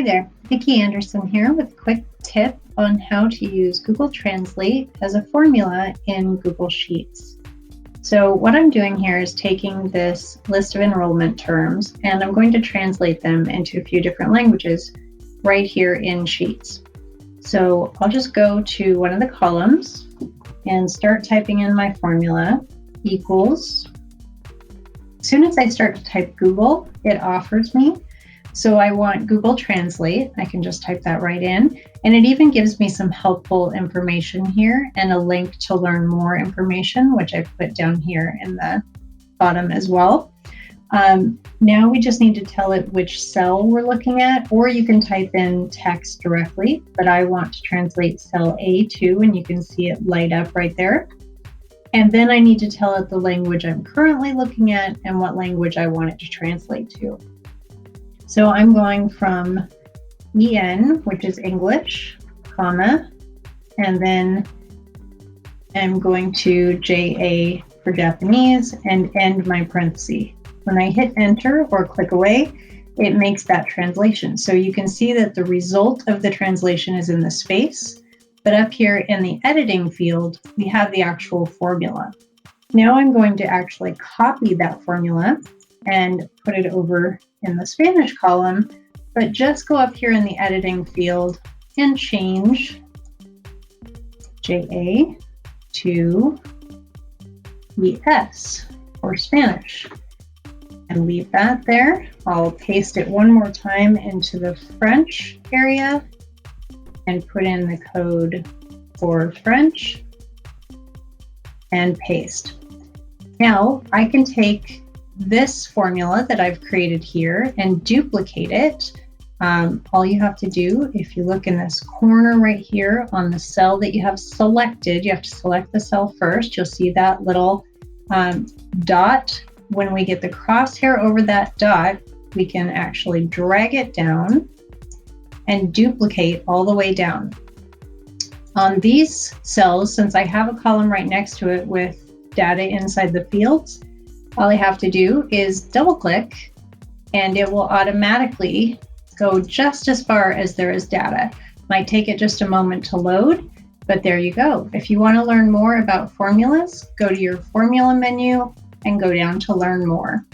there, Vicki Anderson here with a quick tip on how to use Google Translate as a formula in Google Sheets. So what I'm doing here is taking this list of enrollment terms and I'm going to translate them into a few different languages right here in Sheets. So I'll just go to one of the columns and start typing in my formula, equals. As soon as I start to type Google, it offers me. So I want Google Translate. I can just type that right in. And it even gives me some helpful information here and a link to learn more information, which I've put down here in the bottom as well. Now we just need to tell it which cell we're looking at, or you can type in text directly, but I want to translate cell A2, and you can see it light up right there. And then I need to tell it the language I'm currently looking at and what language I want it to translate to. So I'm going from EN, which is English, comma, and then I'm going to JA for Japanese and end my parenthesis. When I hit enter or click away, it makes that translation. So you can see that the result of the translation is in the space, but up here in the editing field, we have the actual formula. Now I'm going to actually copy that formula and put it over in the Spanish column, but just go up here in the editing field and change JA to ES for Spanish and leave that there. I'll paste it one more time into the French area and put in the code for French and paste. Now I can take this formula that I've created here and duplicate it. All you have to do, if you look in this corner right here on the cell that you have selected, you have to select the cell first. You'll see that little dot. When we get the crosshair over that dot, we can actually drag it down and duplicate all the way down. On these cells, since I have a column right next to it with data inside the fields, all I have to do is double click and it will automatically go just as far as there is data. Might take it just a moment to load, but there you go. If you want to learn more about formulas, go to your formula menu and go down to learn more.